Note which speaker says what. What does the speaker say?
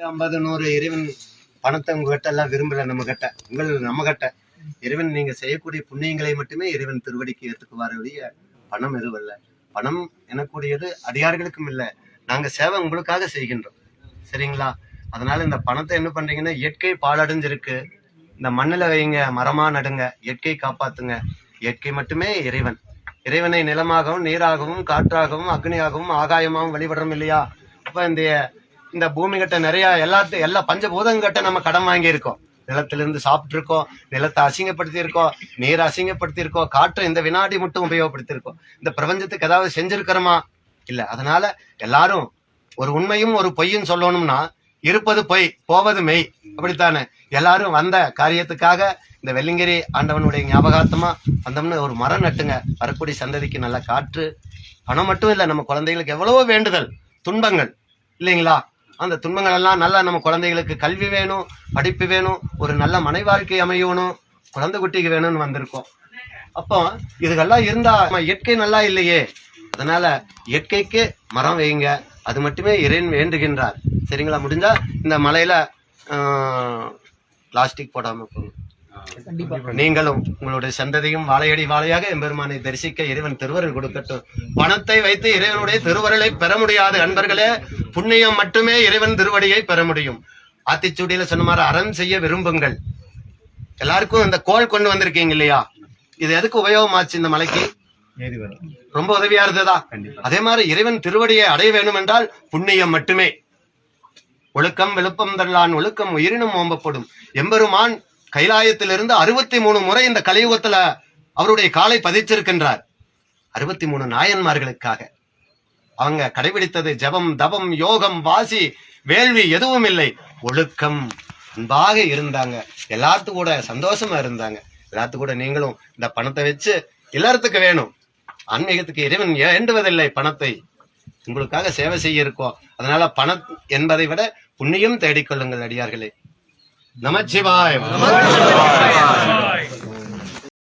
Speaker 1: 50 100 இறைவன் பணத்தை உங்ககிட்ட எல்லாம் விரும்பல. நம்ம கிட்ட இறைவன் நீங்க செய்யக்கூடிய புண்ணியங்களை மட்டுமே இறைவன் திருவடிக்கு ஏற்றுக்குவார் ஒழிய பணம் எதுவும் இல்லை. பணம் எனக்கூடியது அடியார்களுக்கும் இல்லை. நாங்க சேவை உங்களுக்காக செய்கின்றோம், சரிங்களா? அதனால இந்த பணத்தை என்ன பண்றீங்கன்னா, இயற்கை பாழடைஞ்சிருக்கு, இந்த மண்ணுல வைங்க, மரமா நடுங்க, இயற்கை காப்பாத்துங்க. இயற்கை மட்டுமே இறைவன். இறைவனை நிலமாகவும் நீராகவும் காற்றாகவும் அக்னியாகவும் ஆகாயமாகவும் வழிபடுறோம் இல்லையா? அப்ப இந்த பூமி கிட்ட நிறைய எல்லா பஞ்சபூதங்கிட்ட நம்ம கடன் வாங்கி இருக்கோம். நிலத்திலிருந்து சாப்பிட்டு இருக்கோம், நிலத்தை அசிங்கப்படுத்தி இருக்கோம், நீரை அசிங்கப்படுத்தி இருக்கோம், காற்றை இந்த வினாடி மட்டும் உபயோகப்படுத்தி இருக்கோம். இந்த பிரபஞ்சத்துக்கு ஏதாவது செஞ்சிருக்கிறோமா? இல்ல. அதனால எல்லாரும் ஒரு உண்மையும் ஒரு பொய்யும் சொல்லணும்னா, இருப்பது பொய் போவது மெய், அப்படித்தானே? எல்லாரும் வந்த காரியத்துக்காக இந்த வெள்ளிங்கிரி ஆண்டவனுடைய ஞாபகார்த்தமா வந்தோம்னு ஒரு மரம் நட்டுங்க. வரக்கூடிய சந்ததிக்கு நல்ல காற்று. பணம் மட்டும் இல்லை, நம்ம குழந்தைகளுக்கு எவ்வளவோ வேண்டுதல், துன்பங்கள் இல்லைங்களா? அந்த துன்பங்கள் எல்லாம் நல்லா நம்ம குழந்தைகளுக்கு கல்வி வேணும், படிப்பு வேணும், ஒரு நல்ல மனை வாழ்க்கை அமையணும், குழந்தை குட்டிக்கு வேணும்னு வந்திருக்கோம். அப்போ இதுகெல்லாம் இருந்தா இயற்கை நல்லா இல்லையே. அதனால இயற்கைக்கு மரம் வைங்க, அது மட்டுமே இறைவன் வேண்டுகின்றார், சரிங்களா? முடிஞ்சா இந்த மலையில பிளாஸ்டிக் போடாம போங்க. நீங்களும் உங்களுடைய சந்ததியும் வாழையடி வாழையாக எம்பெருமானை தரிசிக்க இறைவன் திருவருள் கொடுக்கட்டும். பணத்தை வைத்து இறைவனுடைய திருவருளை பெற முடியாது அன்பர்களே. புண்ணியம் மட்டுமே இறைவன் திருவடியை பெற முடியும். ஆத்திச்சூடியில சொன்ன மாதிரி அறம் செய்ய விரும்புங்கள். எல்லாருக்கும் இந்த கோல் கொண்டு வந்திருக்கீங்க இல்லையா? இது எதுக்கு உபயோகமாச்சு? இந்த மலைக்கு ரொம்ப உதவியா இருந்ததா? அதே மாதிரி இறைவன் திருவடியை அடைய வேண்டும் என்றால் புண்ணியம் மட்டுமே. ஒழுக்கம் விழுப்பம் தரலான் ஒழுக்கம் உயிரினும் ஓம்பப்படும். எம்பெருமான் கைலாயத்திலிருந்து 63 முறை இந்த கலியுகத்துல அவருடைய காலை பதிச்சிருக்கின்றார். 63 நாயன்மார்களுக்காக. அவங்க கடைபிடித்தது ஜபம், தபம், யோகம், வாசி, வேள்வி எதுவும் இல்லை. ஒழுக்கம், அன்பாக இருந்தாங்க, எல்லாத்து கூட சந்தோஷமா இருந்தாங்க. எல்லாத்து கூட நீங்களும் இந்த பணத்தை வச்சு எல்லாத்துக்கு வேணும். ஆன்மீகத்துக்கு இறைவன் வேண்டுவதில்லை பணத்தை, உங்களுக்காக சேவை செய்ய இருக்கோம். அதனால பணம் என்பதை விட புண்ணியம் தேடிக்கொள்ளுங்கள் அடியார்களே. நமச்சிவாயம்.